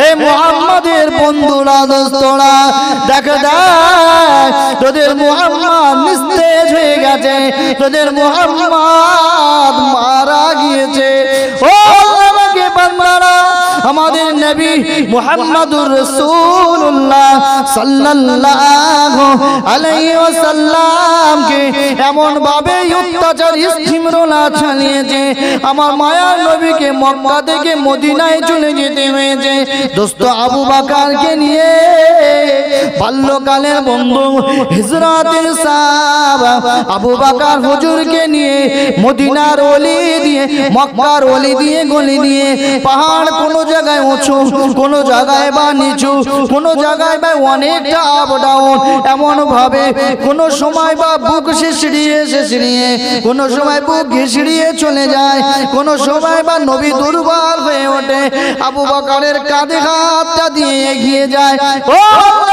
এই মুহাম্মাদের বন্ধুরা দোস্তরা দেখে দেখ তোদের মুহাম্মদ নিস্তেজ হয়ে গেছে, তোদের মুহাম্মদ মারা গিয়েছে। ও আমাকে বান্দারা, আমাদের নবী মুহাম্মদুর রাসূলুল্লাহ সাল্লাল্লাহু আলাইহি ওয়াসাল্লামকে এমন ভাবে অত্যাচার ইস্তিমরোলা চালিয়েছে, আমার মায়ার নবীকে মক্কা থেকে মদিনায় চলে যেতে হয়েছে। দোস্ত আবু বকরকে নিয়ে বাল্যকালের বন্ধু হিজরতের সাহাবা আবু বকর হুজুরকে নিয়ে মদিনার অলি দিয়ে মক্কার অলি দিয়ে গলি দিয়ে পাহাড় কোনো জায়গায় উঁচু, কোনো জায়গায় বা নিচু, কোনো জায়গায় বা অনেকটা আপ ডাউন, এমন ভাবে কোনো সময় বা বুক শিশিরিয়ে কোনো সময় বুক ঘিসড়িয়ে চলে যায়, কোনো সময় বা নবী দুর্বল হয়ে ওঠে, আবু বকরের কাঁধে হাতটা দিয়ে এগিয়ে যায়। ও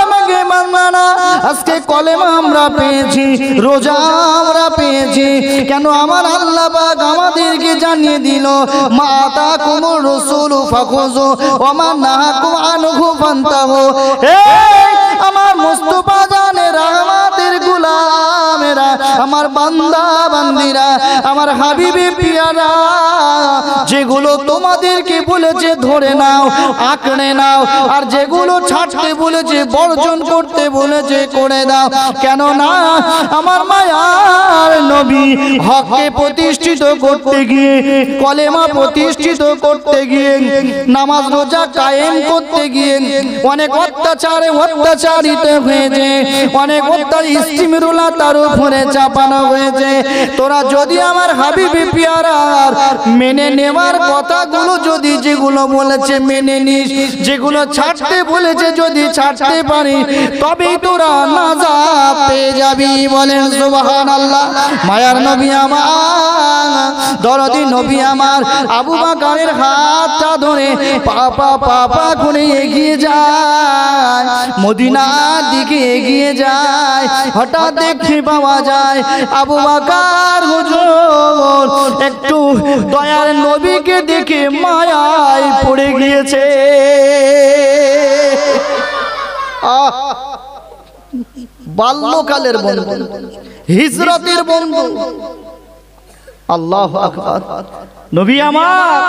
আমাকে মাননা, আজকে কলেমা আমরা পেয়েছি, রোজা আমরা পেয়েছি, কেন আমার আল্লাহ পাক আমাদেরকে জানিয়ে দিল মাতা কুমুর রাসূল ফাখুযু ওয়া মা নাহাকুম আনহু ফান্তাহু। আমার মুস্তাফা জানের রহমতের গোলামেরা, আমার বান্দা বান্দিরা, আমার হাবিবে পিয়ারা, যেগুলো তোমাদেরকে বলেছে ধরে নাও, আঁকড়ে নাও, আর যেগুলো ছাড়তে বলেছে, বর্জন করতে বলেছে করে দাও। কেন না আমার মায়ার নবী হককে প্রতিষ্ঠিত করতে গিয়ে, কলেমা প্রতিষ্ঠিত করতে গিয়ে, নামাজ রোজা কায়েম করতে গিয়ে অনেক অত্যাচারে অত্যাচারিত হয়েছে, অনেক ইস্তিমরুলা তার উপরে চাপানো হয়েছে। তোরা যদি আমার হাবিবে পিয়ারার মেনে নেওয়ার কথাগুলো যদি যেগুলো বলেছে মেনে নিস, যেগুলো ছাড়তে বলেছে যদি ছাড়তে পারি, তবেই তোরা নাজাত পেয়ে যাবি। বলেন সুবহানাল্লাহ। মায়ার নবী আমার, দরদি নবী আমার আবু বকরের হাতটা ধরে পাপা পাপা করে এগিয়ে যায়, মদিনার দিকে এগিয়ে যায়। হঠাৎ দেখতে পাওয়া যায় আবু বকর হুজুর একটু দয়ার নবীকে দেখে মায়ায় পড়ে গিয়েছে। বাল্যকালের বন্ধু, হিজরতের বন্ধু, আল্লাহু আকবার। নবী আমার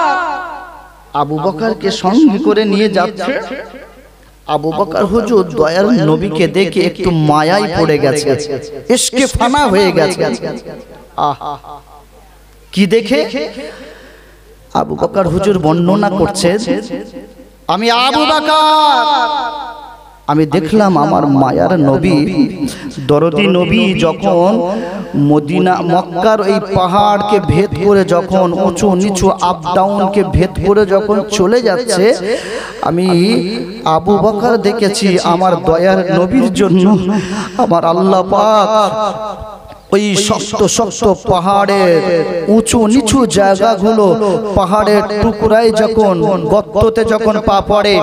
আবু বকরকে সঙ্গে করে নিয়ে যাচ্ছে। আবু বকর হুজুর দয়ার নবীকে দেখে একটু মায়ায় পড়ে গেছে, ইশকে ফানা হয়ে গেছে। কি দেখে? আবু বকর হুজুর বর্ণনা করছে, আমি আবু বকর, আমি দেখলাম আমার মায়ার নবী, দরদি নবী যখন মদিনা মক্কার এই পাহাড়কে ভেদ করে, যখন উঁচু নিচু আপ ডাউনকে ভেদ করে যখন চলে যাচ্ছে, আমি আবু বকর দেখেছি আমার দয়ার নবীর জন্য আমার আল্লাহ পাক ওই শক্ত শক্ত পাহাড়ের উঁচু নিচু জায়গাগুলো, পাহাড়ের টুকরায় যখন গর্ততে যখন পা পড়ে,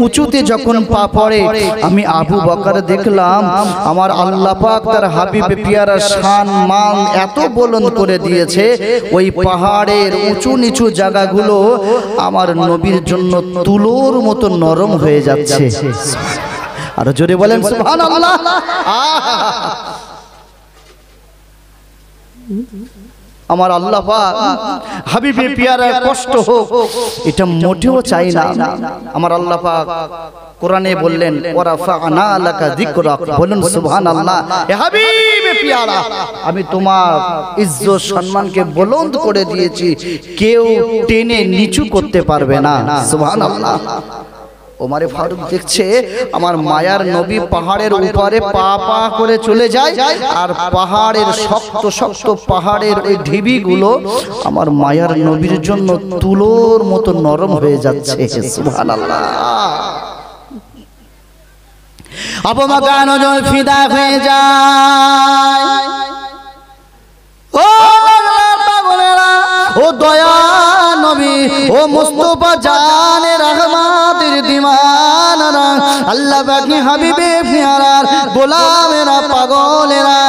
উঁচুতে যখন পা পড়ে, আমি আবু বকর দেখলাম আমার আল্লাহ পাক তার হাবিবে পিয়ারার শান মান এত বুলন্দ করে দিয়েছে, ওই পাহাড়ের উঁচু নিচু জায়গাগুলো আমার নবীর জন্য তুলোর মতো নরম হয়ে যাচ্ছে। আর জোরে বলেন সুবহানাল্লাহ। আমার আল্লাহ পাক হাবিবে পিয়ারার কষ্ট হোক এটা মোটেও চাই না। আমার আল্লাহ পাক কোরআনে বললেন ওয়ারাফা'না লাকা যিকরাক, বলুন সুবহানাল্লাহ। হে হাবিবে পিয়ারা, আমি তোমার ইজ্জত সম্মানকে বুলন্দ করে দিয়েছি, কেউ টেনে নিচু করতে পারবে না। সুবহানাল্লাহ। ওমরে ফারুক দেখছে আমার মায়ার নবী পাহাড়ের উপরে পা পা করে চলে যায়, আর পাহাড়ের শক্ত শক্ত পাহাড়ের ওই ঢিবিগুলো আমার মায়ার নবীর জন্য তুলোর মতো নরম হয়ে যাচ্ছে। সুবহানাল্লাহ। আবু বকর নজর ফিদা হয়ে যায়। ও পাগলেরা, ও দয়া নবী, ও মুস্তাফা জানে রহমতের দিওয়ানারা, আল্লাহ পাকে হাবিবে পেয়ারার গোলামেরা পাগলেরা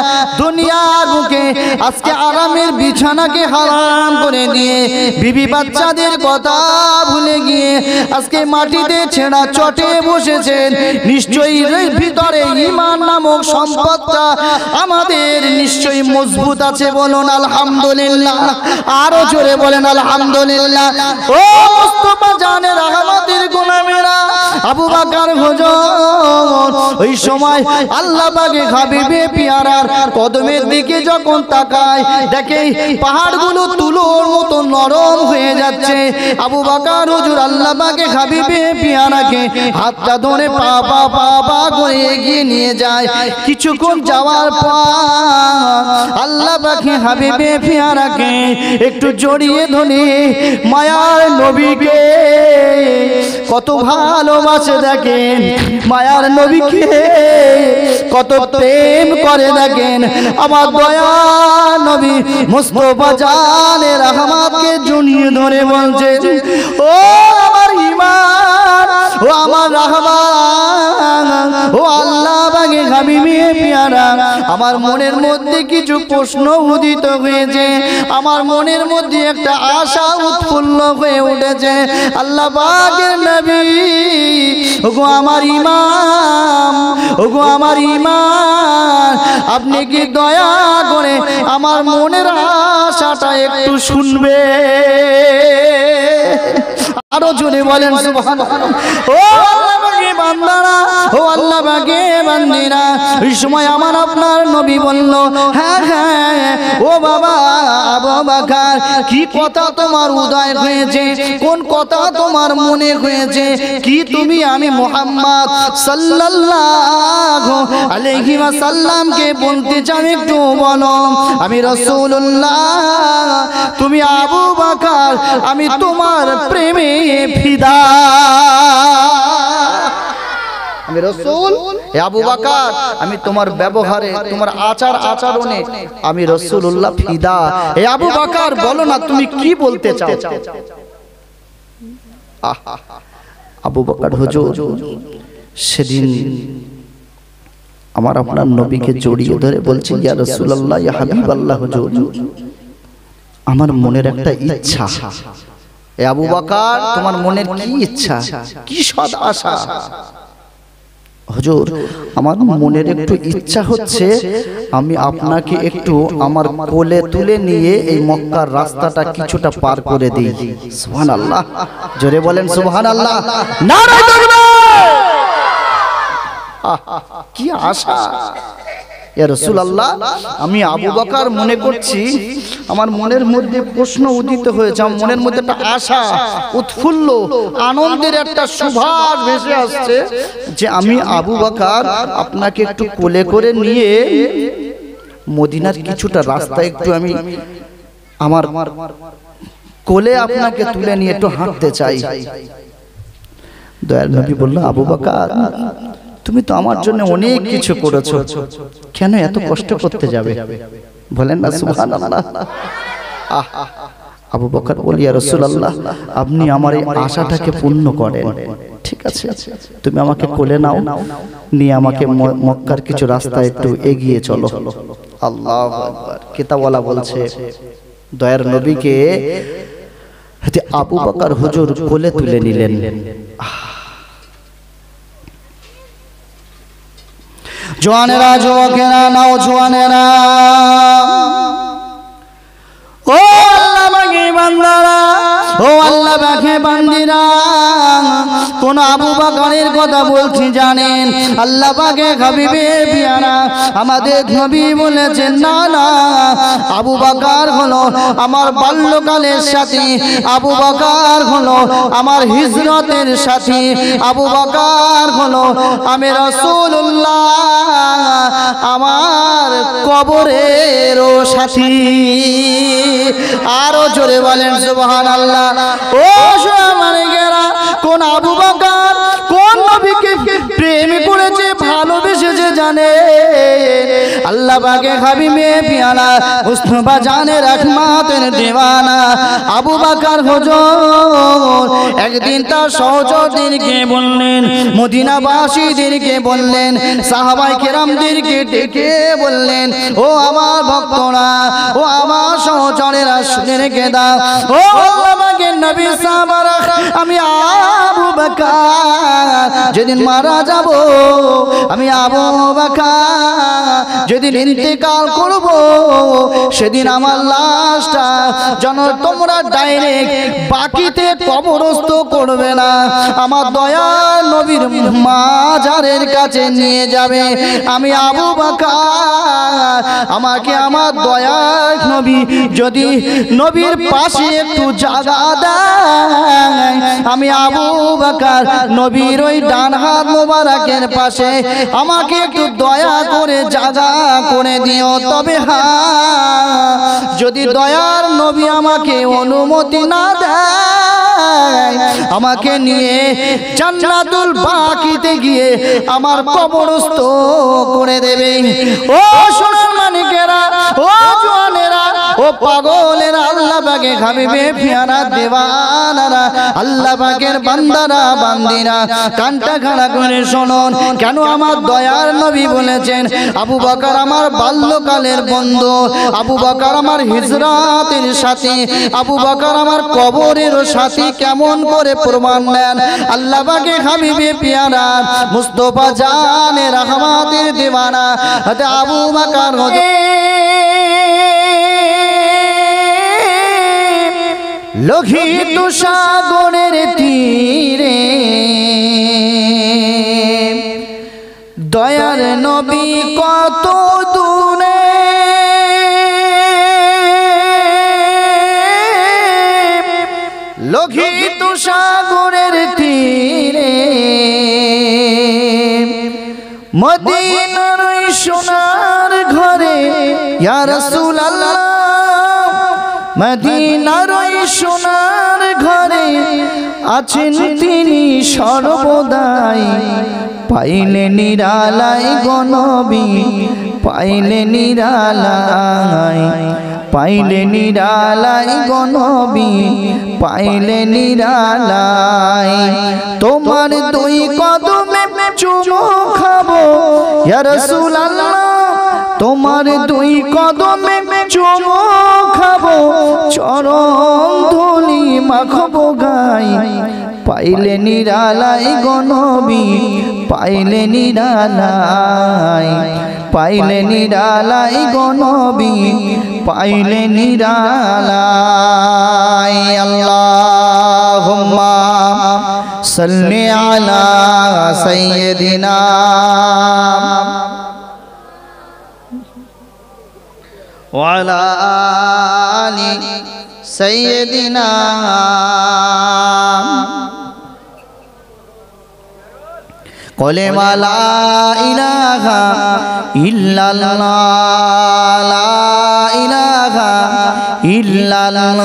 দুনিয়ার বুকে আজকে আরামের বিছানাকে হারাম করে দিয়ে বিবি বাচ্চাদের কথা ভুলে গিয়ে আজকে মাটিতে ছেঁড়া চটে বসেছেন। নিশ্চয়ই এর ভিতরে ঈমান নামক সম্পদটা আমাদের নিশ্চয়ই মজবুত আছে, বলুন আলহামদুলিল্লাহ। আরো জোরে বলেন আলহামদুলিল্লাহ। ও মুস্তাফা জানের রহমতের গোলামেরা, আবু বকর হুজুর ওই সময় আল্লাহ পাকের হাবিবে পেয়ারার কদমের দিকে যখন তাকায় দেখে পাহাড়গুলো তুলোর মতো নরম হয়ে যাচ্ছে। আবু বকর হুজুর আল্লাহ পাকের হাবিবে পেয়ারাকে হাতটা ধরে পা পা পা পা করে এগিয়ে নিয়ে যায়। কিছুক্ষণ যাওয়ার পর আল্লাহ পাকের হাবিবে পেয়ারাকে একটু জড়িয়ে ধরে মায়ার নবীকে কত ভালোবাসে দেখেন, মায়ার নবীকে কত প্রেম করে দেখেন। আমার দয়া নবী মুস্তাফা জানের রহমতকে জড়িয়ে ধরে বলছে, ও আমার ঈমান, ও আমার রহমান, ও আল্লাহ পাকের হাবিবে পেয়ারা, আমার মনের মধ্যে কিছু প্রশ্ন উদিত হয়েছে, আমার মনের মধ্যে একটা আশা উৎফুল্ল হয়ে উঠেছে। আল্লাহ পাকের নবী, ওগো আমার ইমাম, ওগো আমার ইমান, আপনি কি দয়া করে আমার মনের আশাটা একটু শুনবে? আরো জোরে বলেন সুবহানাল্লাহ। ও আল্লাহ পাকের বান্দারা, ও আল্লাহ পাকের বান্দিরা, এই সময় আমার আপনার নবী বলল, হ্যাঁ হ্যাঁ ও বাবা আবু বকর, কি কথা তোমার উদয় হয়েছে, কোন কথা তোমার মনে হয়েছে, কি তুমি আমি মুহাম্মদ সাল্লাল্লাহু আলাইহি ওয়াসাল্লামকে বলতে চাও একটু বলো। আমি রাসূলুল্লাহ, তুমি আবু বকর, আমি তোমার প্রেমে ফিদা। আমি রাসূল, হে আবু বকর, আমি তোমার ব্যবহারে, তোমার আচার আচরণে আমি রাসূলুল্লাহ ফিদা। হে আবু বকর, বলো না তুমি কি বলতে চাও? আবু বকর হুজুর সেদিন আমার আপনার নবীকে জড়িয়ে ধরে বলছি, ইয়া রাসূলুল্লাহ, ইয়া হাবিবাল্লাহ হুজুর, আমার মনের একটা ইচ্ছা। এ আবু বকর, তোমার মনের কি ইচ্ছা, কি সদ আশা? হুজুর, আমার মনের একটু ইচ্ছা হচ্ছে আমি আপনাকে একটু আমার কোলে তুলে নিয়ে এই মক্কার রাস্তাটা কিছুটা পার করে দিই। সুবহানাল্লাহ, জোরে বলেন সুবহানাল্লাহ। নারে তাকবীর! কি আশা! ইয়া রাসূলুল্লাহ, আমি আবু বকর মনে করছি আমার মনের মধ্যে প্রশ্ন উদিত হয়েছে, আমার মনের মধ্যে একটা আশা, উৎফুল্ল আনন্দের একটা সুভাষ ভেসে আসছে যে আমি আবু বকর আপনাকে একটু কোলে করে নিয়ে মদিনার কিছুটা রাস্তা একটু আমি আমার কোলে আপনাকে তুলে নিয়ে একটু হাঁটতে চাই। দয়াল নবী বলল, আবু বকর, তুমি তো আমার জন্য অনেক কিছু করেছো, কেন এত কষ্ট করতে যাবে? বলেন না সুবহানাল্লাহ। আবু বকর বলি, ইয়া রাসূলুল্লাহ, আপনি আমার এই আশাটাকে পূর্ণ করেন। ঠিক আছে, তুমি আমাকে কোলে নাও, নিয়ে আমাকে মক্কার কিছু রাস্তা একটু এগিয়ে চলো। আল্লাহু আকবার। কিতাবওয়ালা বলছে দয়ার নবীকে আবু বকর হুজুর কোলে তুলে নিলেন। জওয়ানেরা, যুবকেরা, নওজওয়ানেরা, ও আল্লাহ পাকের বান্দারা, ও আল্লাহ পাকের বান্দিরা, কোন আবু বকরের কথা বলছি জানেন? আল্লাহ পাকের হাবিবে পেয়ারা আমাদের নবী বলেছেন, না না, আবু বকর হলো আমার বাল্যকালের সাথী, আবু বকর হলো আমার হিজরতের সাথী, আবু বকর হলো আমি রাসূলুল্লাহ আমার কবরেরও সাথী। আরো জোরে বলেন সুবহানাল্লাহ। ও সোনামানিকেরা, কোন আবু বকর কোন নবীকে প্রেম করেছে, ভালোবেসেছে জানে? আল্লাহ পাকের হাবিবে পেয়ারা মুস্তাফা জানের রহমতের দিওয়ানা আবু বকর হুজুর একদিন তার সহচরদেরকে বললেন, মদিনাবাসীদেরকে বললেন, সাহাবায়ে কেরামদেরকে ডেকে বললেন, ও আমার ভক্তরা, ও আমার সহচরেরা, শুনে রেখে দাও, ও আল্লাহ পাকের নবী সাহাবারা, আমি আবু বকর যেদিন মারা যাব, আমি আবু বকর যেদিন ইন্তেকাল করব, সেদিন আমার লাশটা যেন তোমরা ডাইরেক্ট বাকিতে কবরস্থ করবে না, আমার দয়াল নবীর মাজারের কাছে নিয়ে যাবে। আমি আবু বকর, আমাকে আমার দয়াল নবী যদি নবীর পাশে একটু জায়গা দেয়, আমি আবু বকর নবীর ওই ডান হাত মোবারকের পাশে আমাকে একটু দয়া করে জায়গা করে দিও। তবে হ্যাঁ, যদি দয়ার নবী আমাকে অনুমতি না দেয়, আমাকে নিয়ে জান্নাতুল বাকিতে গিয়ে আমার কবরস্থ করে দেবে। ও সোনার মানিকেরা, ও জওয়ানেরা, ও পাগলেরা, আল্লাহ পাকের হাবিবে পিয়ারা দেওয়ানারা, আল্লাহ পাকের বান্দারা বান্দিরা, কানটা খাড়া করে শুনুন। কেন আমার দয়ার নবী বলেছেন আবু বকর আমার বাল্যকালের বন্ধু, আবু বকর আমার হিজরাতের সাথী, আবু বকর আমার কবরের সাথী, কেমন করে প্রমাণ নেন? আল্লাহ পাকের হাবিবে পিয়ারা মুস্তাফা জানে রহমাতের দিওয়ানা হযরত আবু বকর লোহিত সাগরের তীরে দয়ার নবী কত দূরে, লোহিত সাগরের তীরে মদিনার সোনার ঘরে, ইয়া রাসূলুল্লাহ মদিনার সোনার ঘরে আছেন তিনি সর্বদাই, পাইলে নিরালাই গো নবী, পাইলে নিরালাই, পাইলে নিরালাই গো নবী, পাইলে নিরালাই। তোমার দুই কদমে চুমো খাবো ইয়া রাসূলুল্লাহ, তোমার দুই কদমে চুমো খাবো, চরণ ধুলি মাখবো গাই, পাইলে নিরালাই গো নবী, পাইলে নিরালাই, পাইলে নিরালাই গো নবী, পাইলে নিরালাই। আল্লাহুম্মা সাল্লি আলা সাইয়্যিদিনা ওয়া আলা আলি সাইয়্যিদিনা কলেমা লা ইলাহা ইল্লাল্লাহ, লা ইলাহা ইল্লাল্লাহ,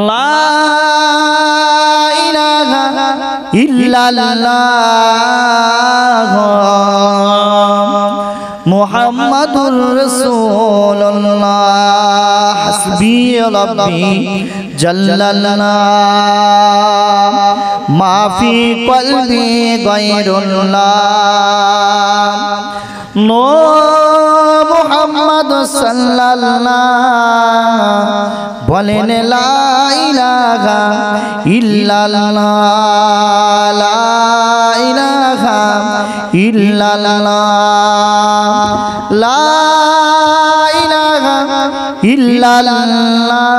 লা ইলাহা ইল্লাল্লাহ, মুহাম্মাদুর রাসূলুল্লাহ, হাসবি রাব্বি জাল্লাল্লাহ, মাফি কলবি গায়রুল্লাহ, নো মুহাম্মদ সাল্লাল্লাহ, বলেন লা ইলাহা ইল্লাল্লাহ, লা ইলাহা ইল্লাল্লাহ, লা ইলাহা ইল্লাল্লাহ,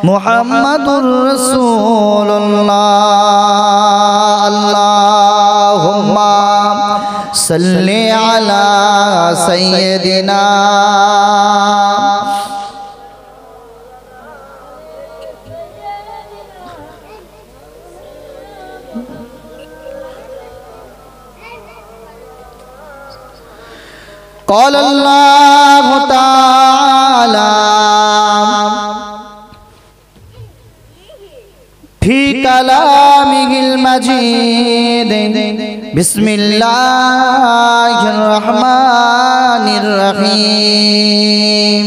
মুহাম্মাদুর রাসূলুল্লাহ। আল্লাহুম্মা সাল্লি আলা সাইয়্যিদিনা قال الله تعالى في كلامه المجيد بسم الله الرحمن الرحيم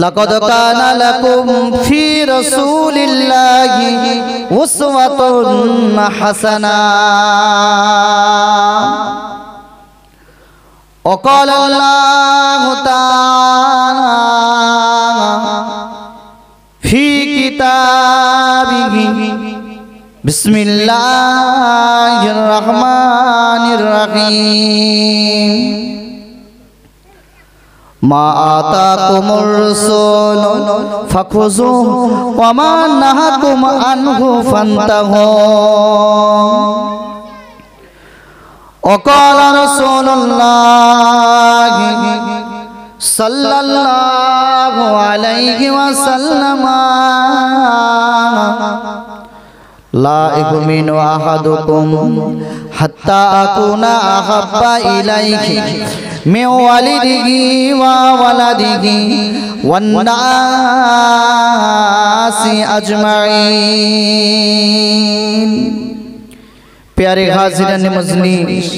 লাকাদ কানা লাকুম ফি রাসূলিল্লাহি উসওয়াতুন হাসানাহ। وقال الله تعالى في كتابه بسم الله الرحمن الرحيم ما آتاكم الرسول فخذوه وما نهاكم عنه فانتهوا وقال رسول الله صلى الله عليه وسلم لا يؤمن أحدكم حتى أكون أحب إليه من والده وولده والناس أجمعين। प्यारे हाज़िरान मजलिस,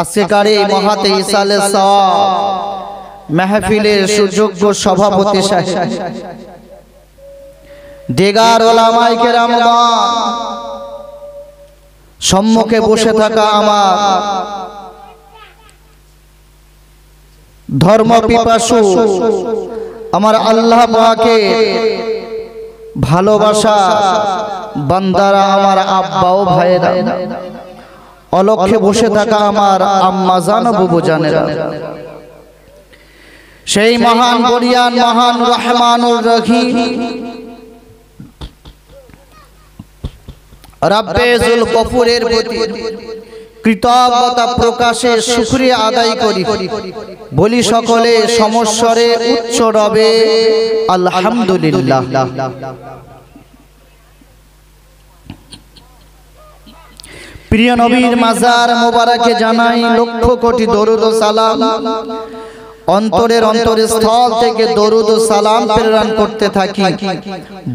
আজকের এই মহাতে ইসালে সওয়াব মাহফিলের সুযোগ্য সভাপতি সাহেব, দেগার উলামায়ে কেরামগণ, সম্মুখে বসে থাকা আমার ধর্ম পিপাসু আমার আল্লাহ পাকের ভালোবাসা বান্দারা, আমার আব্বা ও ভাইয়েরা, অলক্ষ্যে বসে থাকা আমার আম্মা জান ও বুবু জানেরা, সেই মহান বরিয়ান মহান রহমানুর রহিম রব্বে যুল গফুরের প্রতি কৃতজ্ঞতা প্রকাশে শুকরিয়া আদায় করি। বলি সকলে সমস্বরে উচ্চ রবে আলহামদুলিল্লাহ। প্রিয় নবীর মাজার মোবারকে জানাই লক্ষ কোটি দরুদ ও সালাম। অন্তরের স্থল থেকে দরুদ ও সালাম প্রেরণ করতে থাকি।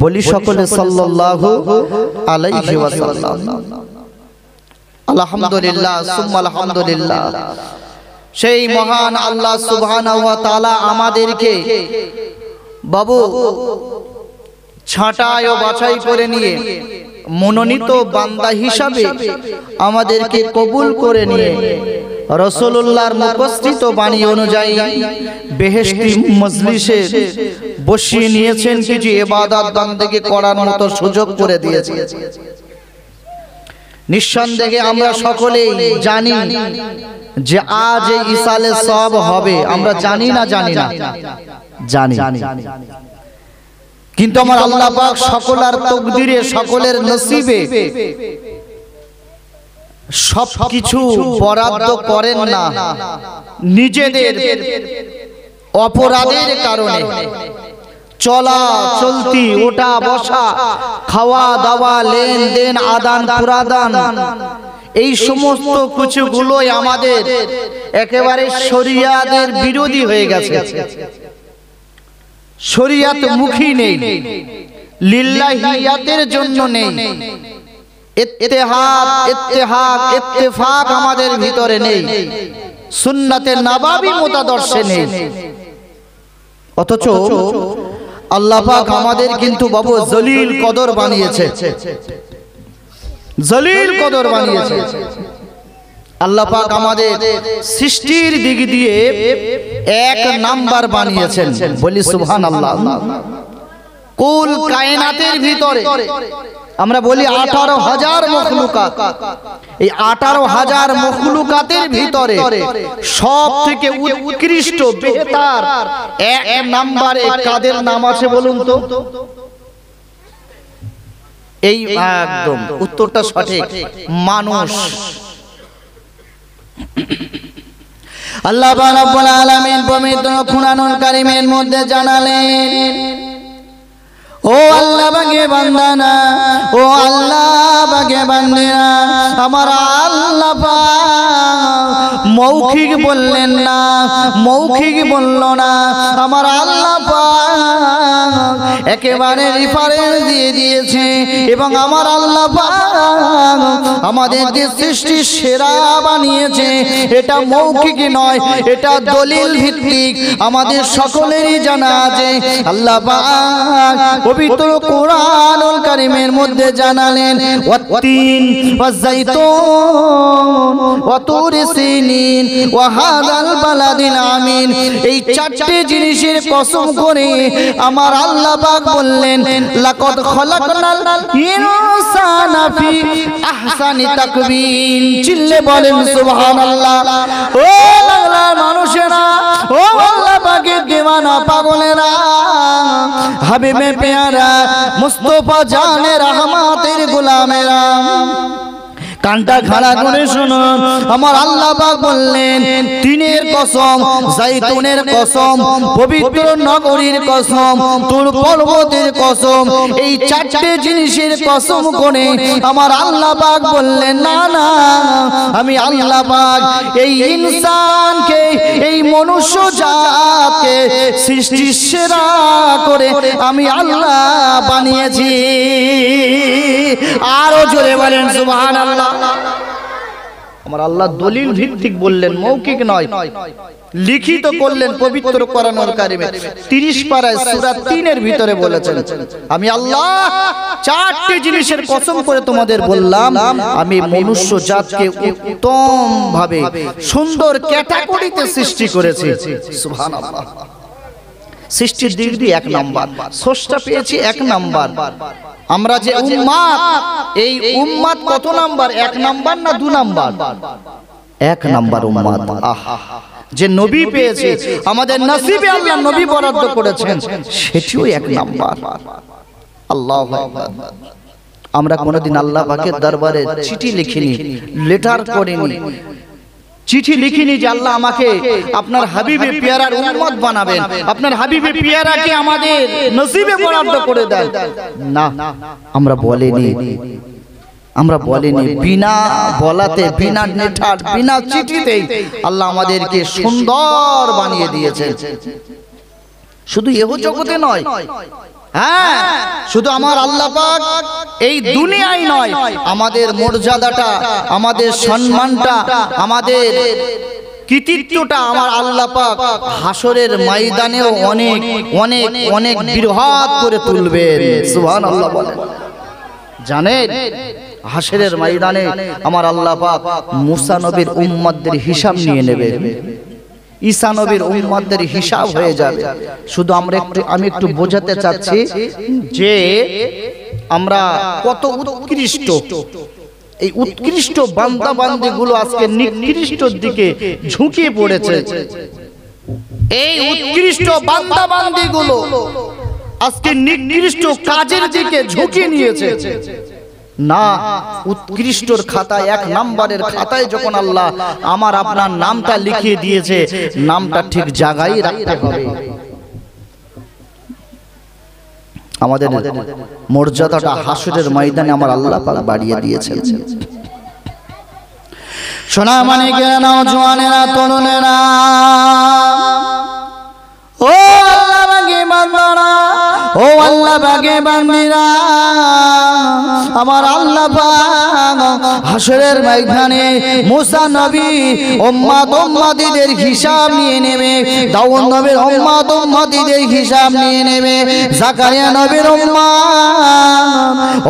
বলি সকলে সাল্লাল্লাহু আলাইহি ওয়াসাল্লাম। আলহামদুলিল্লাহ সুম্মা আলহামদুলিল্লাহ। সেই মহান আল্লাহ সুবহানাহু ওয়া তাআলা আমাদেরকে বাবু ছাঁটাই ও বাছাই করে নিয়ে মনোনীত বান্দা হিসাবে আমাদেরকে কবুল করে নিয়ে রাসূলুল্লাহর মুখস্থিত বাণী অনুযায়ী বেহেশতি মজলিসে বসিয়ে নিয়েছেন, কিছু ইবাদত বান্দেগি করার মতো সুযোগ করে দিয়েছেন। নিঃসন্দেহে আমরা সকলেই জানি যে আজ এই ইসালে সওয়াব হবে। আমরা জানি না জানি, কিন্তু আমার আল্লাহ পাক সকলের তকদিরে সকলের নসিবে সবকিছু বরাদ্দ করেন না। নিজেদের অপরাধের কারণে চলা চলতি, ওঠা বসা, খাওয়া দাওয়া, লেনদেন, আদান প্রদান, এই সমস্ত কিছুগুলোই আমাদের একেবারে শরিয়াতের বিরোধী হয়ে গেছে। শরিয়াত মুখী নেই, লিল্লাহিয়াতের জন্য নেই, ইত্তেফাক আমাদের ভিতরে নেই, সুন্নাতে নববী মতাদর্শে নেই। অথচ আল্লাহ পাক আমাদের কিন্তু বাবু জলিল কদর বানিয়েছে, জলিল কদর বানিয়েছে। আল্লাহ পাক আমাদের সৃষ্টির দিক দিয়ে এক নাম্বার বানিয়েছেন। বলি সুবহানাল্লাহ। কুল কায়নাতের ভিতরে আমরা বলি 18,000 মখলুকাত। এই 18,000 মখলুকাতের ভিতরে সব থেকে উৎকৃষ্ট বেহতার এক নম্বরে কাদের নাম আছে বলুন তো? এই একদম উত্তরটা সঠিক, মানুষ। আল্লাহ রাব্বুল আলামিন পবিত্র কুরআনুল কারীমের মধ্যে জানালেন, ও আল্লাহ বাগে বান্দানা, ও আল্লাহ বাগে বান্দিনা, আমার আল্লাহ পাক মৌখিক বললেন না, মৌখিক বলল না, আমার আল্লাহ পাক একেবারে রেফারেন্স দিয়ে দিয়েছে। এবং আমার আল্লাহ পাক আমাদের যে সৃষ্টির সেরা বানিয়েছে, এটা মৌখিক নয়, এটা দলিল ভিত্তিক, আমাদের সকলেরই জানা আছে। আল্লাহ পাক পবিত্র কোরআনুল কারীমের মধ্যে জানালেন, ওয়াত্তিন ওয়াযাইতুন ওয়া তুরি সিনিন ওয়া হাযাল বালাদিল আমিন। এই চারটি জিনিসের কসম করে আমার আল্লাহ পাক বললেন, লাকাদ খলাকনাল ইনসানা ফি আহসানি তাকবীর। চিল্লে বলেন সুবহানাল্লাহ। ও বাংলার মানুষেরা, ও আল্লাহ পাকের দিওয়ানা পাগলেরা, হাবিবে পেয়ারা মুস্তাফা জানে রহমাতের গোলামেরা, কানটা খাড়া করে শুনুন। আমার আল্লাহ পাক বললেন, তিনের কসম, জাইতুনের কসম, পবিত্র নগরীর কসম, তুর পর্বতের কসম, এই চারটে জিনিসের কসম করে আমার আল্লাহ পাক বললেন, না না, আমি আল্লাহ পাক এই ইনসানকে, এই মনুষ্য জাতকে সৃষ্টির সেরা করে আমি আল্লাহ বানিয়েছি। আরো জোরে বলেন সুবহানাল্লাহ। আমার আল্লাহ দলিল ভিত্তিক বললেন, মৌখিক নয়, লিখিত করলেন পবিত্র কোরআনুল কারীমে 30 পারায় সূরা 3 এর ভিতরে বলেছেন, আমি আল্লাহ চারটি জিনিসের কসম করে তোমাদের বললাম, আমি মনুষ্য জাতকে উত্তম ভাবে সুন্দর ক্যাটাগরিতে সৃষ্টি করেছি। সুবহানাল্লাহ। সৃষ্টির দিক দিয়ে 1 নাম্বার, স্রষ্টা পেয়েছি 1 নাম্বার। আমরা যে উম্মাত, এই উম্মাত কত নাম্বার? 1 নাম্বার না 2 নাম্বার? 1 নাম্বার উম্মাত। আহা, যে নবী পেয়েছে, আমাদের নসিবে আল্লাহ নবী বরাদ্দ করেছেন, সেটিও 1 নাম্বার। আল্লাহু আকবার। আমরা কোনোদিন আল্লাহ পাকের দরবারে চিঠি লিখিনি, লেটার করিনি, চিঠি লিখিনি যে আল্লাহ আমাকে আপনার হাবিবে পিয়ারার উম্মত বানাবেন, আপনার হাবিবে পিয়ারাকে আমাদের নসিবে বরাদ্দ করে দেন। না, আমরা বলিনি, আমরা বলিনি। বিনা বলাতে, বিনা লেটার, বিনা চিঠিতেই আল্লাহ আমাদেরকে সুন্দর বানিয়ে দিয়েছেন। শুধু এহ জগতে নয়, হ্যাঁ, শুধু আমার আল্লাহ পাক এই দুনিয়ায় নয়, আমাদের মর্যাদাটা, আমাদের সম্মানটা, আমাদের কৃতিত্বটা আমার আল্লাহ পাক হাসরের ময়দানেও অনেক অনেক অনেক বৃহৎ করে তুলবেন। সুবহানাল্লাহ বলেন। জানেন, হাসরের ময়দানে আমার আল্লাহ পাক মুসা নবীর উম্মতদের হিসাব নিয়ে নেবেন, ঈসা নবীর উম্মতদের হিসাব হয়ে যাবে। শুধু আমি একটু বোঝাতে চাচ্ছি যে আমরা কত উৎকৃষ্ট, এই উৎকৃষ্ট বান্দা বান্দীগুলো আজকে নিকৃষ্টর দিকে ঝুঁকে পড়েছে। এই উৎকৃষ্ট বান্দা বান্দীগুলো আজকে নিকৃষ্ট কাজের দিকে ঝুঁকে নিয়েছে। না, উৎকৃষ্টর খাতায় 1 নাম্বারের খাতায় যখন আল্লাহ আমার আপনার নামটা লিখিয়ে দিয়েছে, নামটা ঠিক জায়গায় রাখতে হবে। আমাদের মর্যাদাটা হাসরের ময়দানে আমার আল্লাহ পাক বাড়িয়ে দিয়েছেন। সোনা মানে কেন জওয়ানেরা, তরুণেরা, ও আল্লাহ বাগে বান্দারা, ও আল্লাহ বাগে বান্দিরা, আমার আল্লাহ পাক হাসরের ময়দানে মুসা নবী উম্মত উম্মতিদের হিসাব নিয়ে নেবে, দাউদ নবীর উম্মত উম্মতিদের হিসাব নিয়ে নেবে, জাকারিয়া নবীর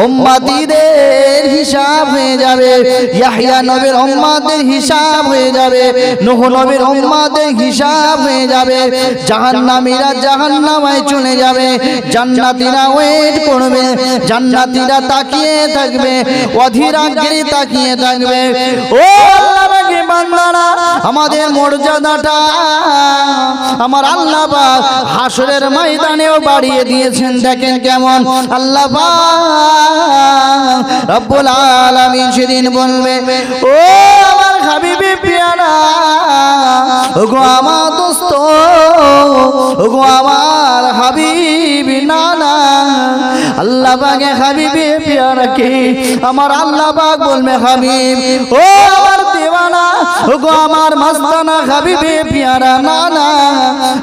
উম্মতিদের হিসাব হয়ে যাবে, ইয়াহইয়া নবীর উম্মতের হিসাব হয়ে যাবে, নূহ নবীর উম্মতের হিসাব হয়ে যাবে। জাহান্নামীরা জাহান্নামে চলে যাবে, জান্নাতীরা ওয়েট করবে, জান্নাতীরা তাকিয়ে থাকবে, অধীর আগ্রহে তাকিয়ে থাকবে। ও আল্লাহ পাকের বান্দারা, আমাদের মর্যাদাটা আমার আল্লাহ পাক হাসরের ময়দানেও বাড়িয়ে দিয়েছেন। দেখেন কেমন আল্লাহ পাক রব্বুল আলামিন সেদিন বলবে, ও আমার হাবিবে পিয়ারা, ওগো আমার দোস্ত, ওগো আমার হাবিব, না না, আল্লাহ পাকে হাবিবে পিয়ারাকে আমার আল্লাহ পাক বলবে, হাবিব, ও আমার দেওয়া মাওলানা ওগো আমার মাস্তানা হাবিবে পিয়ারা না না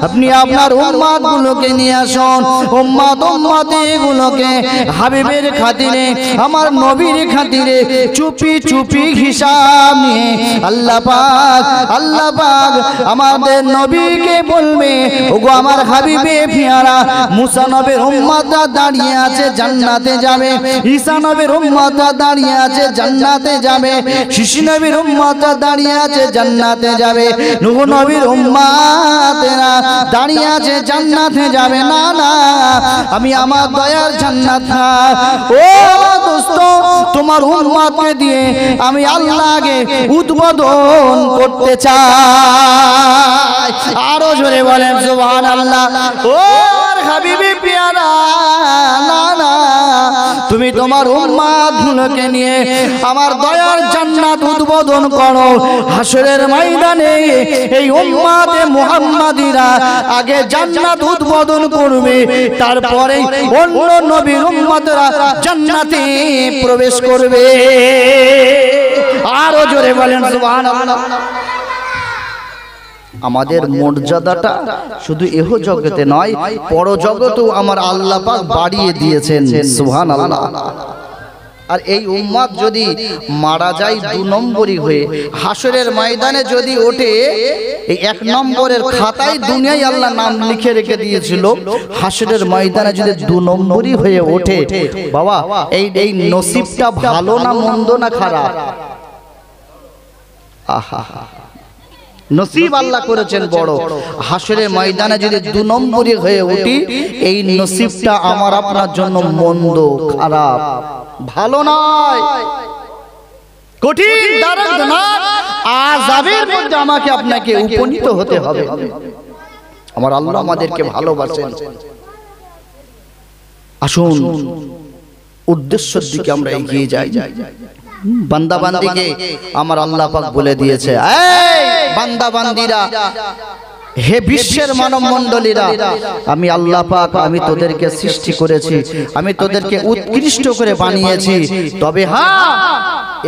আপনি আপনার উম্মত গুলোকে নিয়ে আসুন উম্মতে গুলোকে হাবিবের খাতিরে আমার নবীর খাতিরে চুপি চুপি হিসাব নিয়ে আল্লাহ পাক আমাদের নবীকে বলবে ওগো আমার হাবিবে পিয়ারা মুসা নবীর উম্মতরা দাঁড়িয়ে আছে জান্নাতে যাবে ঈসা নবীর উম্মতরা দাঁড়িয়ে আছে জান্নাতে যাবে শিশু নবীর উম্মতরা দাঁড়িয়ে আছে জান্নাতে যাবে নূহ নবীর উম্মতেরা দাঁড়িয়ে আছে জান্নাতে যাবে না না আমি আমার দয়ার জান্নাত ও দোস্ত তোমার উম্মতকে দিয়ে আমি আল্লাহকে উদ্বোধন করতে চাই আরো জোরে বলেন সুবহানাল্লাহ ও হাবিবি পিয়ারা না না তুমি তোমার উম্মত গুলোকে নিয়ে আমার দয়ার জান্নাত উদ্বোধন করো হাসরের ময়দানে এই উম্মতে মুহাম্মাদিরা আগে জান্নাত উদ্বোধন করবে তারপরে অন্য নবীর উম্মতরা জান্নাতে প্রবেশ করবে আরো জোরে বলেন সুবহানাল্লাহ আমাদের মর্যাদাটা শুধু এহ জগতে নয় পরজগতেও আমার আল্লাহ পাক বাড়িয়ে দিয়েছেন সুবহানাল্লাহ আর এই উম্মত যদি মারা যায় 2 নম্বরই হয়ে হাসরের ময়দানে যদি ওঠে এই 1 নম্বরের খাতায় দুনিয়ায় আল্লাহ নাম লিখে রেখে দিয়েছিল হাসরের ময়দানে যদি 2 নম্বরই হয়ে ওঠে বাবা এই নসিবটা ভালো না মন্দ না খারাপ আহা নসিব আল্লাহ করেছেন বড় হাসরের ময়দানে যদি 2 নম্বরই হয়ে উঠি এই নসিবটা আমার আপনার জন্য মন্দ খারাপ ভালো নয় কঠিন দারুণাক আযাবের মধ্যে আমাকে আপনাকে উপনীত হতে হবে আমার আল্লাহ আমাদেরকে ভালোবাসেন আসুন উদ্দেশ্যের দিকে আমরা এগিয়ে যাই বান্দা বান্দিকে আমার আল্লাহ পাক বলে দিয়েছে এই বান্দা বান্দিরা হে বিশ্বের মানব মণ্ডলীরা আমি আল্লাহ পাক আমি তোদেরকে সৃষ্টি করেছি আমি তোদেরকে উৎকৃষ্ট করে বানিয়েছি তবে হ্যাঁ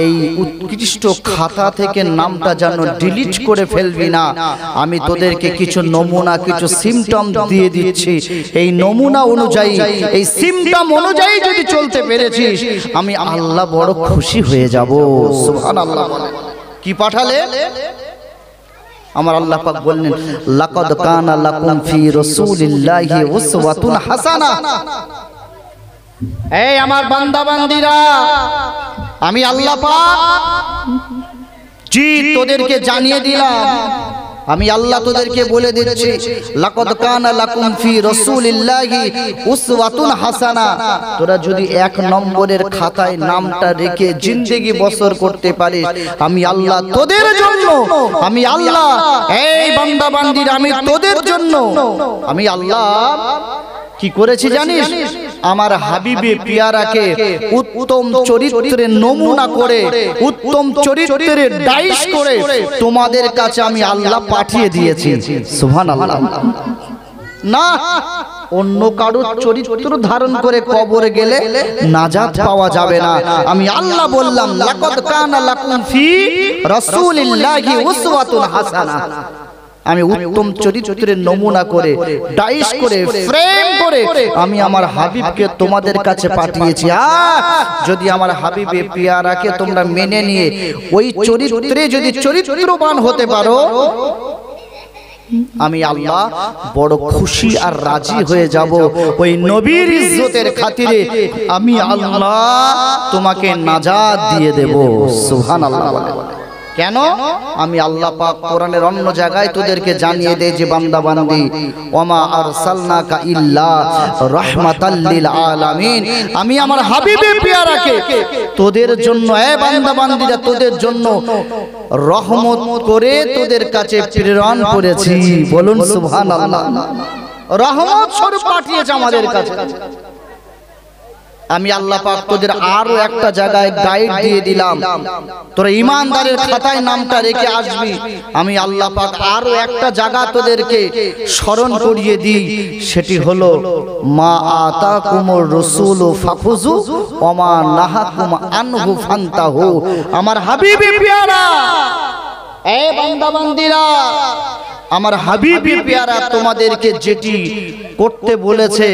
এই উৎকৃষ্ট খাতা থেকে নামটা যেন ডিলিট করে ফেলবি না আমি তোদেরকে কিছু নমুনা কিছু সিম্পটম দিয়ে দিচ্ছি এই নমুনা অনুযায়ী এই সিম্পটম অনুযায়ী যদি চলতে পেরেছিস আমি আল্লাহ বড় খুশি হয়ে যাব সুবহানাল্লাহ কি পাঠালে আমার আল্লাহ পাক বললেন লাকাদ কানা লাকুম ফি রাসূলিল্লাহি উসওয়াতুন হাসানাহ এই আমার বান্দা বান্দীরা আমি আল্লাহ পাক জি তোদেরকে জানিয়ে দিলাম আমি আল্লাহ তোদেরকে বলে দিচ্ছি লাকাদ কানা লাকুম ফি রাসূলিল্লাহি উসওয়াতুন হাসানাহ তোরা যদি 1 নম্বরের খাতায় নামটা রেখে জিন্দেগি বসর করতে পারিস আমি আল্লাহ তোদের জন্য আমি আল্লাহ এই বান্দা বান্দিরা আমি তোদের জন্য আমি আল্লাহ কি করেছি জানিস আমার হাবিবে পিয়ারাকে উত্তম চরিত্রের নমুনা করে উত্তম চরিত্রের ডাইস করে তোমাদের কাছে আমি আল্লাহ পাঠিয়ে দিয়েছি সুবহানাল্লাহ না অন্য কারোর চরিত্র ধারণ করে কবরে গেলে নাজাত পাওয়া যাবে না আমি আল্লাহ বললাম লাকাদ কানা লাকুম ফি রাসূলিল্লাহি উসওয়াতুন হাসানাহ আমি উত্তম চরিত্রের নমুনা করে ডাইস করে ফ্রেম করে আমি আমার হাবিবকে তোমাদের কাছে পাঠিয়েছি যদি আমার হাবিবে পিয়ারাকে তোমরা মেনে নিয়ে ওই চরিত্রে যদি চরিত্রবান হতে পারো আমি আল্লাহ বড় খুশি আর রাজি হয়ে যাব ওই নবীর ইজ্জতের খাতিরে আমি আল্লাহ তোমাকে নাজাত দিয়ে দেব সুবহানাল্লাহ কেন আমি আল্লাহ পাক কোরআনের অন্য জায়গায় তোদেরকে জানিয়ে দেই যে বান্দা বান্দি ওমা আরসালনাকা ইল্লা রাহমাতাল লিল আলামিন আমি আমার হাবিবে পিয়ারাকে তোদের জন্য এ বান্দা বান্দিরা তোদের জন্য রহমত করে তোদের কাছে প্রেরণ করেছি বলুন সুবহানাল্লাহ রহমত স্বরূপ পাঠিয়েছে আমাদের কাছে আমি আল্লাহ পাক তোদের আরো একটা জায়গায় গাইড দিয়ে দিলাম তোরা ঈমানদারের খাতায় নামটা রেখে আসবি আমি আল্লাহ পাক আরো একটা জায়গা তোদেরকে স্মরণ করিয়ে দিই সেটি হলো মা আতাকুমুর রাসূলু ফাখুযু ওয়া মা নাহাকুম আনহু ফান্তাহু আমার হাবিবে পিয়ারা এ বান্দা বান্দিরা, আমার হাবিবি পেয়ারা তোমাদেরকে যেটি করতে বলেছে,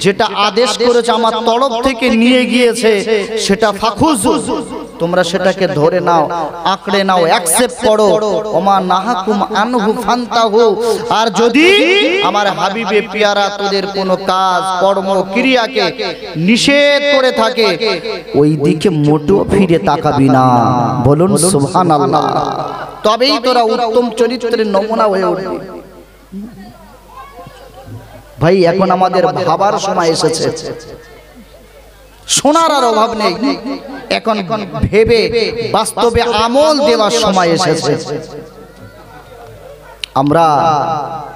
যেটা আদেশ করেছে আমার তরফ থেকে নিয়ে গিয়েছে, সেটা ফাখুজু, তোমরা সেটাকে ধরে নাও, আঁকড়ে নাও, অ্যাকসেপ্ট করো। ওমা নাহাকুম আনহু ফান্তাহু, আর যদি আমার হাবিবে পেয়ারা তোদের কোনো কাজ কর্ম ক্রিয়াকে নিষেধ করে থাকে, ওই দিকে মোটেও ফিরে তাকাবি না। বলুন সুবহানাল্লাহ। তবেই তোরা উত্তম চরিত্রের নমুনা হয়ে উঠবি। ভাই এখন আমাদের ভাবার সময় এসেছে, শোনার আর অভাব নেই, এখন ভেবে বাস্তবে আমল দেওয়ার সময় এসেছে।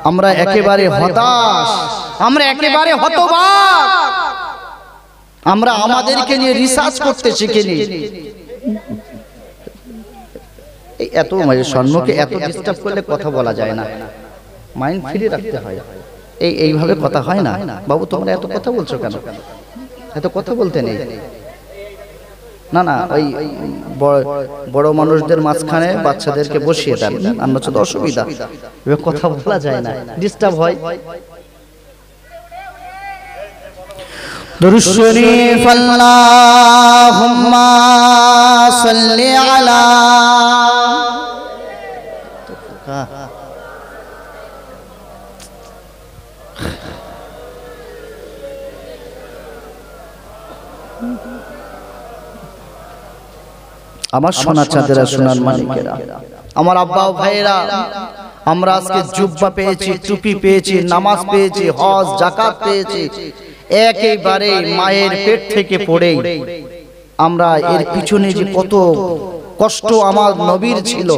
আমরা একেবারে হতাশ, আমরা একেবারে হতবাক, আমরা আমাদেরকে নিয়ে রিসার্চ করতে শিখিনি। এত স্বর্ণকে এত ডিস্টার্ব করলে কথা বলা যায় না, মাইন্ড ফ্রি রাখতে হয়। এইভাবে কথা হয় না। বাবু তোমরা এত কথা বলছো কেন? এত কথা বলতে নেই। না না, ওই বড় মানুষদের মাঝখানে বাচ্চাদেরকে বসিয়ে দেন, আমরা তো অসুবিধা, কথা বলা যায় না, ডিস্টার্ব হয়। দুরূদ শরীফ আল্লাহুম্মা সাল্লি আলা আমার সোনা চাঁদেরা, সোনার মানিকেরা, আমার আব্বা ও ভাইয়েরা, আমরা আজকে জুব্বা পেয়েছি, টুপি পেয়েছি, নামাজ পেয়েছি, হজ যাকাত পেয়েছি, একেবারে মায়ের পেট থেকে পড়েই। আমরা এর পিছনে যে কত কষ্ট আমার নবীর ছিল,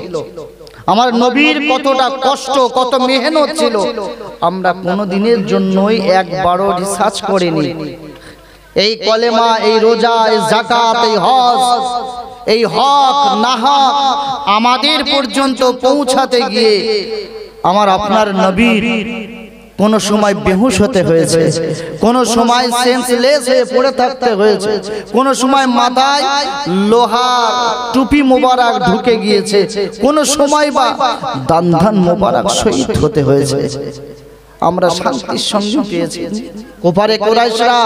আমার নবীর কতটা কষ্ট, কত মেহনত ছিল, আমরা কোনোদিনের জন্যই একবারও রিসার্চ করিনি। এই কলেমা, এই রোজা, এই যাকাত, এই হজ, এই হক না হক আমাদের পর্যন্ত পৌঁছাতে গিয়ে আমার আপনার নবীর কোন সময় বেহুশ হতে হয়েছে, কোন সময় সেন্সলেস হয়ে পড়ে থাকতে হয়েছে, কোন সময় মাথায় লোহার টুপি মোবারক ঢুকে গিয়েছে, কোন সময় বা দান মোবারক শহীদ হতে হয়েছে। আমরা শান্তির সঙ্গে পেয়েছি। কুফারে কুরাইশরা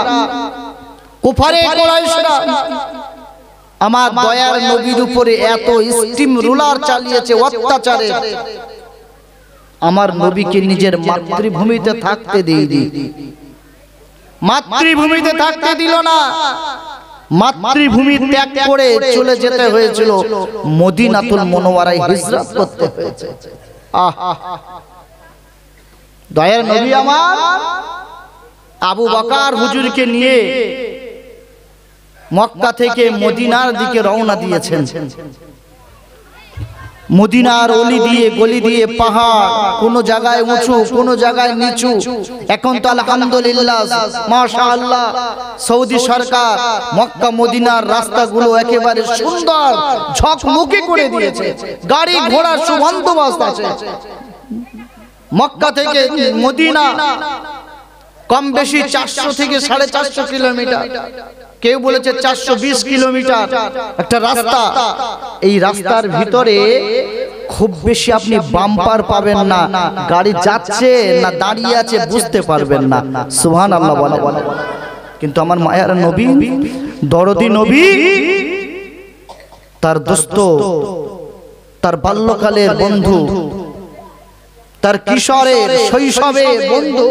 আমার দয়ার নবীর উপরে এত স্টিম রুলার চালিয়েছে, অত্যাচারে আমার নবীকে নিজের মাতৃভূমিতে থাকতে দেয়নি, মাতৃভূমিতে থাকতে দিল না, মাতৃভূমি ত্যাগ করে চলে যেতে হয়েছিল, মদিনাতুল মুনাওয়ারায় হিজরত করতে হয়েছে। দয়ার নবী আমার আবু বকর হুজুরকে নিয়ে মক্কা থেকে মদিনার দিকে রওনা দিয়েছেন। মদিনার অলি দিয়ে গলি দিয়ে পাহাড়, কোন জায়গায় উঁচু, কোন জায়গায় নিচু। এখন তো আলহামদুলিল্লাহ মাশাআল্লাহ সৌদি সরকার মক্কা মদিনার রাস্তাগুলো একেবারে সুন্দর ঝকমকে করে দিয়েছে, গাড়ি ঘোড়ার সুবন্দোবস্ত আছে। মক্কা থেকে মদিনা কম বেশি 400 থেকে 450 কিলোমিটার, কেউ বলেছে 420 কিলোমিটার একটা রাস্তা। এই রাস্তার ভিতরে খুব বেশি আপনি বাম্পার পাবেন না, গাড়ি যাচ্ছে না দাঁড়িয়ে আছে বুঝতে পারবেন না। সুবহানাল্লাহ বলে। কিন্তু আমার মায়ার নবী, দরদি নবী, তার দোস্ত, তার বাল্যকালের বন্ধু, তার কিশোরের শৈশবের বন্ধু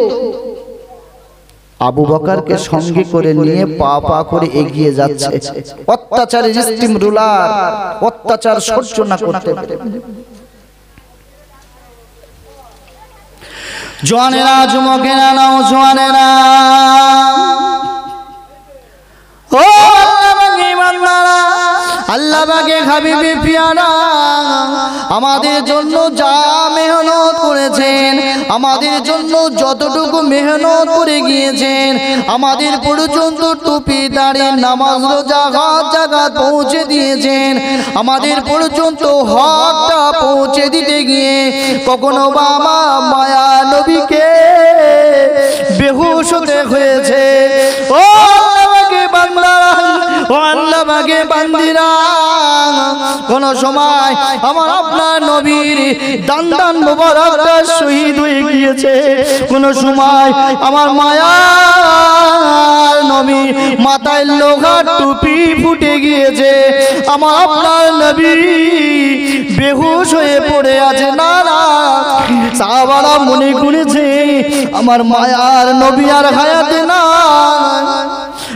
আবু বকরকে সঙ্গে করে নিয়ে পা পা করে এগিয়ে যাচ্ছে, অত্যাচারের স্টিম রুলার, অত্যাচার সহ্য না করতে পেরে। জওয়ানেরা, যুবকেরা, নওজওয়ানেরা, ও আল্লাহ পাকে হাবিবে পিয়ারা আমাদের জন্য যা মেহনত করেছেন, আমাদের জন্য যতটুকু মেহনত করে গিয়েছেন, আমাদের পর্যন্ত টুপি দাড়ি নামাজ রোজা হজ যাকাত পৌঁছে দিয়েছেন, আমাদের পর্যন্ত হকটা পৌঁছে দিতে গিয়ে কখনো বা আমার মায়া নবীকে বেহুশ হতে হয়েছে। ও আল্লাহ পাকে বান্দারা, ও আল্লাহ পাকে বান্দিরা, কোন কোন সময় আমার আপনার নবীর দান্দান মোবারকটা শহীদ হয়ে গিয়েছে, কোন সময় আমার মায়ার নবী মাথায় লোহার টুপি ফুটে গিয়েছে, আমার আপনার নবী বেহুশ হয়ে পড়ে আছে, না না সাহাবারা মনে করেছে আমার মায়ার নবী আর হায়াতে না।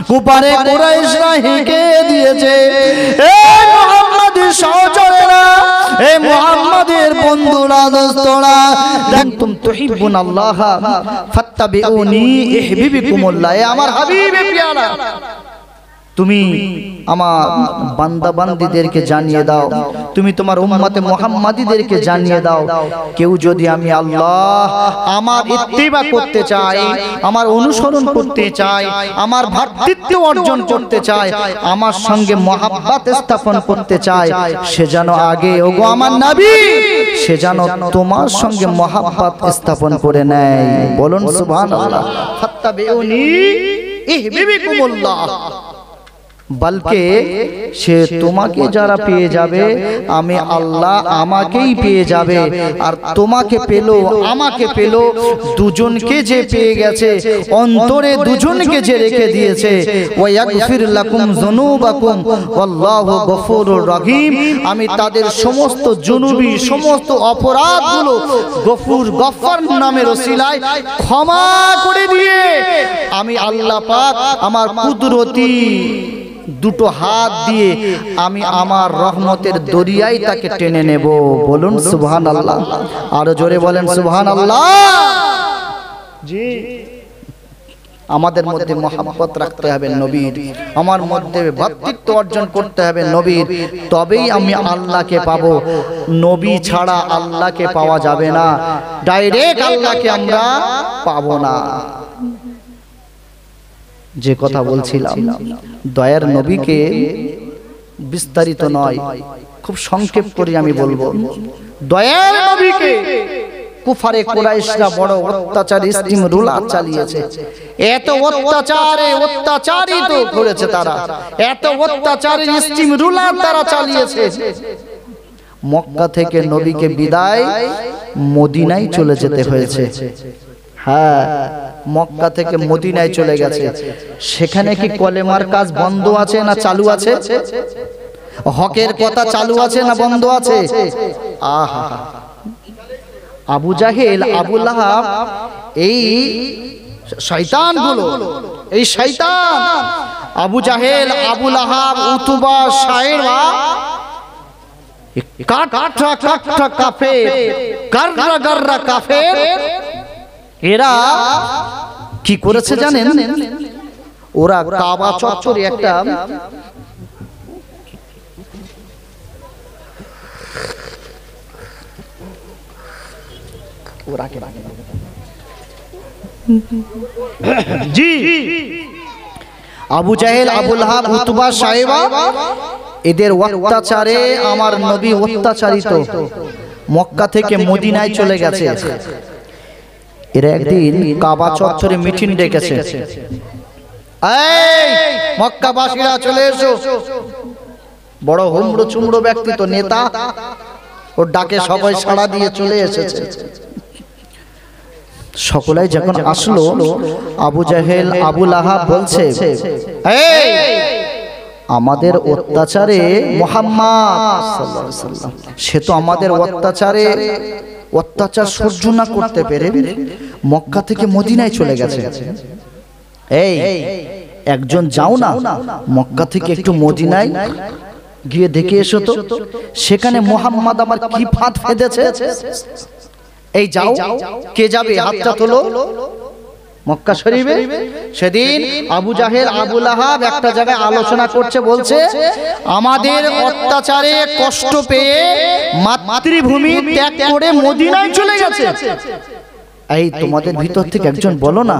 কুপারে কুরাইশরা হেঁকে দিয়েছে, এ মুহাম্মাদের সহচরেরা, এ মুহাম্মাদের বন্ধুরা, দোস্তরা, দেখতুম তুহিব্বুনাল্লাহ ফাত্তাবিউনি ইহবিবিকুমুল্লাহ। এ আমার হাবিবে প্যারা, তুমি আমার বান্দা বান্দীদেরকে জানিয়ে দাও, তুমি তোমার উম্মতে মুহাম্মাদীদেরকে জানিয়ে দাও, কেউ যদি আমি আল্লাহ আমার ইত্তিবা করতে চাই, আমার অনুসরণ করতে চাই, আমার ভ্রাতৃত্ব অর্জন করতে চাই, আমার সঙ্গে মহাব্বত স্থাপন করতে চাই, সে যেন আগে ওগো আমার নবী সে যেন তোমার সঙ্গে মহাব্বত স্থাপন করে নেয়। বলুন সুবহানাল্লাহ। ফাত্তাবিউনি ইহবিবিকুমুল্লাহ, বলকে সে তোমাকে যারা পেয়ে যাবে আমি আল্লাহ আমাকেই পেয়ে যাবে, আর তোমাকে পেল আমাকে পেল, দুজনকে যে পেয়ে গেছে, অন্তরে দুজনকে যে রেখে দিয়েছে, ওয়া ইয়াগফির লাকুম যুনুবাকুম ওয়াল্লাহু গফুরুর রহিম, আমি তাদের সমস্ত জুনুবি সমস্ত অপরাধগুলো গফফার নামের ওসিলায় ক্ষমা করে দিয়ে আমি আল্লাহ পাক আমার কুদরতি দুটো হাত দিয়ে আমি আমার রহমতের দরিয়ায় তাকে টেনে নেব। বলুন সুবহানাল্লাহ, আরো জোরে বলেন সুবহানাল্লাহ। জি, আমাদের মধ্যে মহব্বত রাখতে হবে নবীর, আমার মধ্যে ভ্রাতৃত্ব অর্জন করতে হবে নবীর, তবেই আমি আল্লাহকে পাবো। নবী ছাড়া আল্লাহকে পাওয়া যাবে না, ডাইরেক্ট আল্লাহকে আমরা পাবো না। যে কথা বলছিলাম দয়ার নবীকে বিস্তারিত নয়, খুব সংক্ষেপ করে আমি বলবো। দয়ার নবীকে কুফারে কুরাইশরা বড় অত্যাচারী স্টিম রুলার চালিয়েছে, এত অত্যাচারে অত্যাচারিত করেছে তারা, এত অত্যাচারী স্টিম রুলার তারা চালিয়েছে। মক্কা থেকে নবীকে বিদায় মদিনায় চলে যেতে হয়েছে। হ্যাঁ, মক্কা থেকে মদিনায় চলে গেছে। সেখানে কি কলেমার কাজ বন্ধ আছে না চালু আছে? হকের কথা চালু আছে না বন্ধ আছে? আহা, আবু জাহেল, আবু লাহাব, এই শয়তানগুলো, এই শয়তান আবু জাহেল, আবু লাহাব, উতবা, সাইবা, কাঠা কাঠা কাফের, গাররা গাররা কাফের, এরা কি করেছে জানেন? ওরা কাবা চত্বরে একটা জি আবু জাহেল, আবু লাহাব, উতবা, সাইবা, এদের অত্যাচারে আমার নবী অত্যাচারিত, মক্কা থেকে মদিনায় চলে গেছে। এরা একদিন কাবা চত্বরে মিটিং ডেকেছে, এই মক্কাবাসীরা চলে এসো। বড় হুমড়ো চুমড়ো ব্যক্তি তো, নেতা, ওর ডাকে সবাই সাড়া দিয়ে চলে এসেছে। সকলেই যখন আসলো, আবু জাহেল, আবু লাহাব বলছে, এই আমাদের অত্যাচারে মুহাম্মদ সাল্লাল্লাহু আলাইহি ওয়াসাল্লাম, সে তো আমাদের অত্যাচারে অত্যাচার সহ্য না করতে পেরে মক্কা থেকে মদিনায় চলে গেছে। এই একজন যাও না মক্কা থেকে একটু মদিনায় গিয়ে দেখে এসো তো, সেখানে মুহাম্মদ আবার কি ফাঁদ ফেঁদেছে। এই যাও, কে যাবে? হাতটা তোলো। মক্কা শরীফে সেদিন আবু জাহেল, আবু লাহাব একটা জায়গায় আলোচনা করছে, বলছে আমাদের অত্যাচারে কষ্ট পেয়ে মাতৃভূমি ত্যাগ করে মদিনায় চলে গেছে। এই তোমাদের ভিতর থেকে একজন বলো না